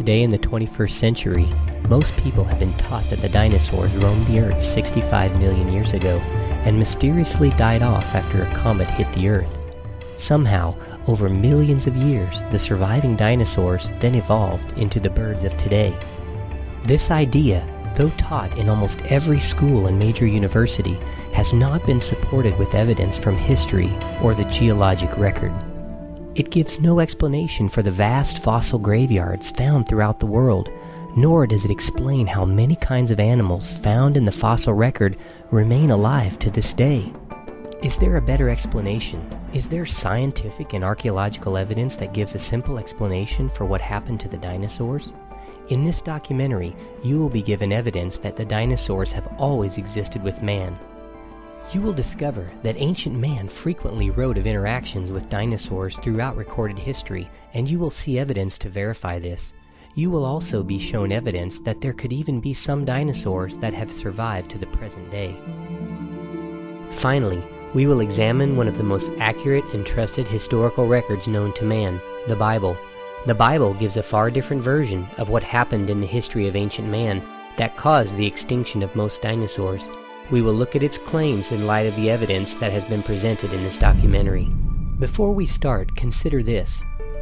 today in the 21st century, most people have been taught that the dinosaurs roamed the Earth 65 million years ago and mysteriously died off after a comet hit the Earth. Somehow, over millions of years, the surviving dinosaurs then evolved into the birds of today. This idea, though taught in almost every school and major university, has not been supported with evidence from history or the geologic record. It gives no explanation for the vast fossil graveyards found throughout the world, nor does it explain how many kinds of animals found in the fossil record remain alive to this day. Is there a better explanation? Is there scientific and archaeological evidence that gives a simple explanation for what happened to the dinosaurs? In this documentary, you will be given evidence that the dinosaurs have always existed with man. You will discover that ancient man frequently wrote of interactions with dinosaurs throughout recorded history, and you will see evidence to verify this. You will also be shown evidence that there could even be some dinosaurs that have survived to the present day. Finally, we will examine one of the most accurate and trusted historical records known to man, the Bible. The Bible gives a far different version of what happened in the history of ancient man that caused the extinction of most dinosaurs. We will look at its claims in light of the evidence that has been presented in this documentary. Before we start, consider this.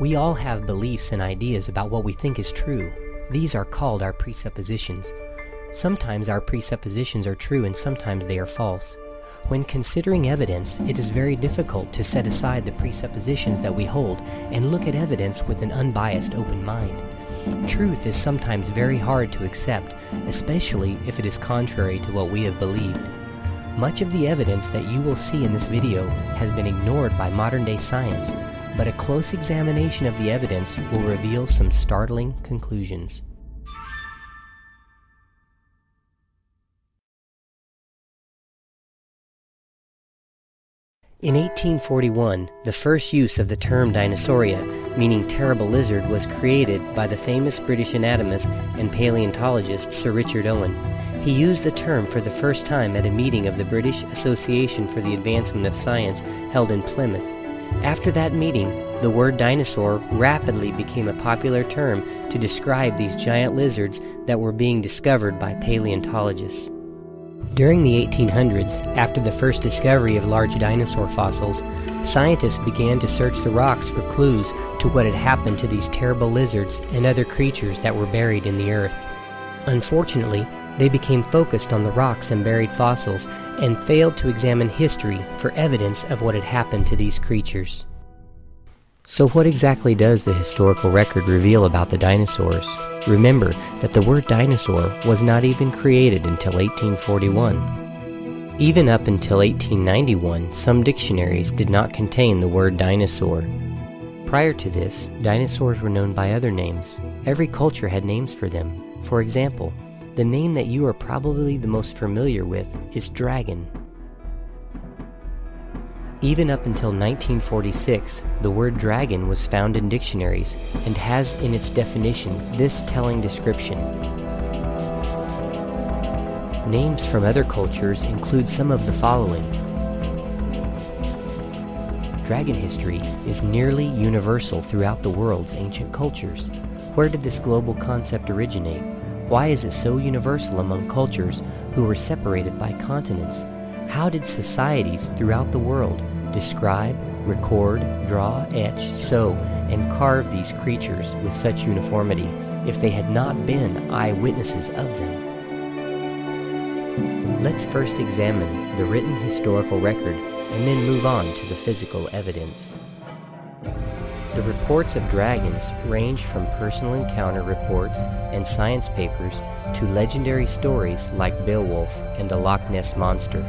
We all have beliefs and ideas about what we think is true. These are called our presuppositions. Sometimes our presuppositions are true and sometimes they are false. When considering evidence, it is very difficult to set aside the presuppositions that we hold and look at evidence with an unbiased open mind. Truth is sometimes very hard to accept, especially if it is contrary to what we have believed. Much of the evidence that you will see in this video has been ignored by modern-day science, but a close examination of the evidence will reveal some startling conclusions. In 1841, the first use of the term Dinosauria, meaning terrible lizard, was created by the famous British anatomist and paleontologist Sir Richard Owen. He used the term for the first time at a meeting of the British Association for the Advancement of Science held in Plymouth. After that meeting, the word dinosaur rapidly became a popular term to describe these giant lizards that were being discovered by paleontologists. During the 1800s, after the first discovery of large dinosaur fossils, scientists began to search the rocks for clues to what had happened to these terrible lizards and other creatures that were buried in the earth. Unfortunately, they became focused on the rocks and buried fossils and failed to examine history for evidence of what had happened to these creatures. So what exactly does the historical record reveal about the dinosaurs? Remember that the word dinosaur was not even created until 1841. Even up until 1891, some dictionaries did not contain the word dinosaur. Prior to this, dinosaurs were known by other names. Every culture had names for them. For example, the name that you are probably the most familiar with is dragon. Even up until 1946, the word dragon was found in dictionaries and has in its definition this telling description. Names from other cultures include some of the following. Dragon history is nearly universal throughout the world's ancient cultures. Where did this global concept originate? Why is it so universal among cultures who were separated by continents? How did societies throughout the world describe, record, draw, etch, sew, and carve these creatures with such uniformity if they had not been eyewitnesses of them? Let's first examine the written historical record and then move on to the physical evidence. The reports of dragons range from personal encounter reports and science papers to legendary stories like Beowulf and the Loch Ness Monster.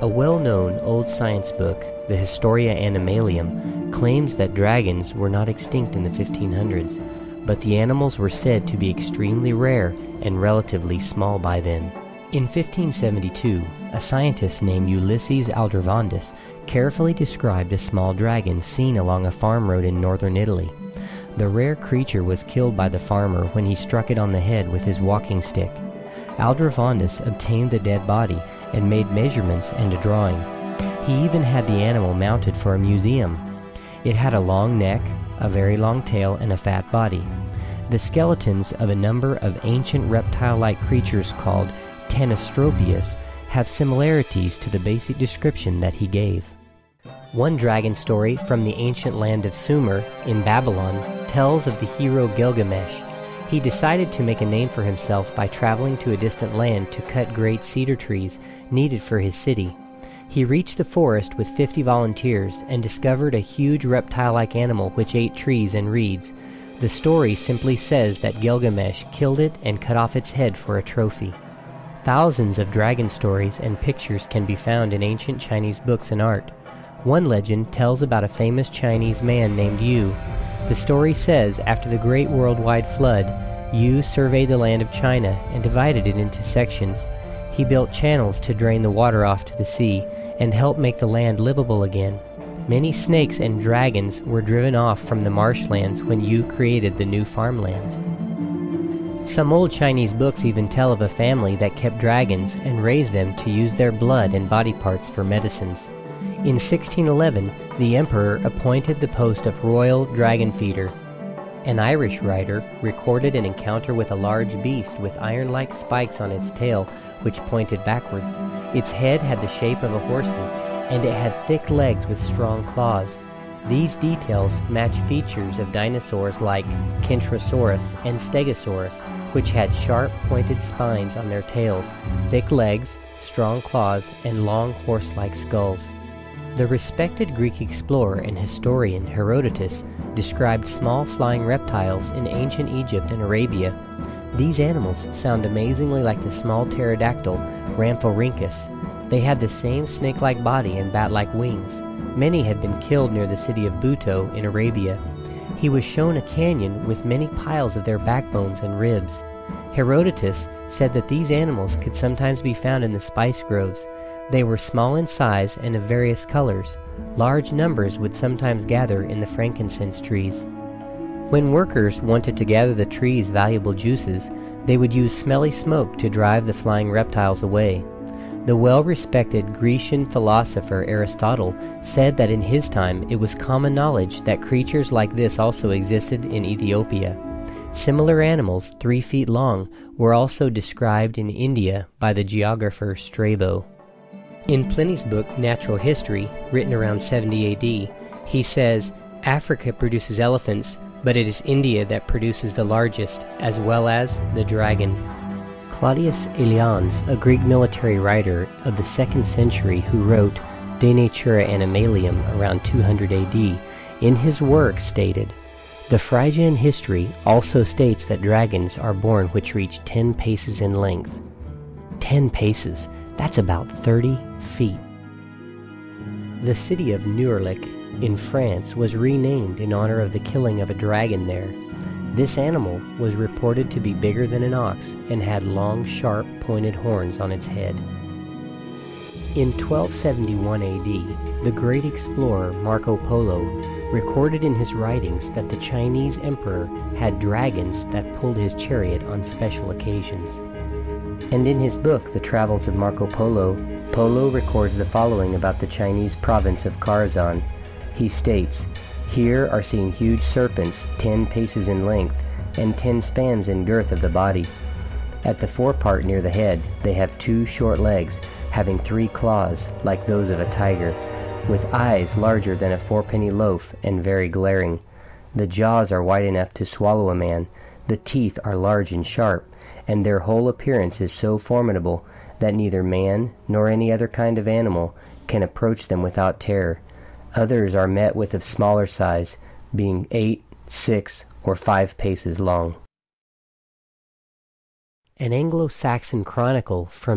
A well-known old science book, the Historia Animalium, claims that dragons were not extinct in the 1500s, but the animals were said to be extremely rare and relatively small by then. In 1572, a scientist named Ulysses Aldrovandus carefully described a small dragon seen along a farm road in northern Italy. The rare creature was killed by the farmer when he struck it on the head with his walking stick. Aldrovandus obtained the dead body and made measurements and a drawing. He even had the animal mounted for a museum. It had a long neck, a very long tail, and a fat body. The skeletons of a number of ancient reptile-like creatures called Tanystropius have similarities to the basic description that he gave. One dragon story from the ancient land of Sumer in Babylon tells of the hero Gilgamesh. He decided to make a name for himself by traveling to a distant land to cut great cedar trees needed for his city. He reached the forest with 50 volunteers and discovered a huge reptile-like animal which ate trees and reeds. The story simply says that Gilgamesh killed it and cut off its head for a trophy. Thousands of dragon stories and pictures can be found in ancient Chinese books and art. One legend tells about a famous Chinese man named Yu. The story says after the Great Worldwide Flood, Yu surveyed the land of China and divided it into sections. He built channels to drain the water off to the sea and help make the land livable again. Many snakes and dragons were driven off from the marshlands when Yu created the new farmlands. Some old Chinese books even tell of a family that kept dragons and raised them to use their blood and body parts for medicines. In 1611, the emperor appointed the post of royal dragon feeder. An Irish writer recorded an encounter with a large beast with iron-like spikes on its tail which pointed backwards. Its head had the shape of a horse's, and it had thick legs with strong claws. These details match features of dinosaurs like Kentrosaurus and Stegosaurus, which had sharp pointed spines on their tails, thick legs, strong claws, and long horse-like skulls. The respected Greek explorer and historian Herodotus described small flying reptiles in ancient Egypt and Arabia. These animals sound amazingly like the small pterodactyl Rhamphorhynchus. They had the same snake-like body and bat-like wings. Many had been killed near the city of Buto in Arabia. He was shown a canyon with many piles of their backbones and ribs. Herodotus said that these animals could sometimes be found in the spice groves. They were small in size and of various colors. Large numbers would sometimes gather in the frankincense trees. When workers wanted to gather the tree's valuable juices, they would use smelly smoke to drive the flying reptiles away. The well-respected Grecian philosopher Aristotle said that in his time it was common knowledge that creatures like this also existed in Ethiopia. Similar animals, 3 feet long, were also described in India by the geographer Strabo. In Pliny's book Natural History, written around 70 AD, he says, "Africa produces elephants, but it is India that produces the largest, as well as the dragon." Claudius Aelians, a Greek military writer of the 2nd century who wrote De Natura Animalium around 200 AD, in his work stated, "The Phrygian history also states that dragons are born which reach 10 paces in length." 10 paces, that's about 30 feet. The city of Neurlic in France was renamed in honor of the killing of a dragon there. This animal was reported to be bigger than an ox and had long, sharp, pointed horns on its head. In 1271 AD, the great explorer Marco Polo recorded in his writings that the Chinese emperor had dragons that pulled his chariot on special occasions. And in his book, The Travels of Marco Polo, Polo records the following about the Chinese province of Kharazan. He states, "Here are seen huge serpents 10 paces in length and 10 spans in girth of the body. At the forepart near the head they have 2 short legs, having 3 claws like those of a tiger, with eyes larger than a 4-penny loaf and very glaring. The jaws are wide enough to swallow a man, the teeth are large and sharp, and their whole appearance is so formidable that neither man nor any other kind of animal can approach them without terror. Others are met with of smaller size, being 8, 6, or 5 paces long." An Anglo-Saxon chronicle from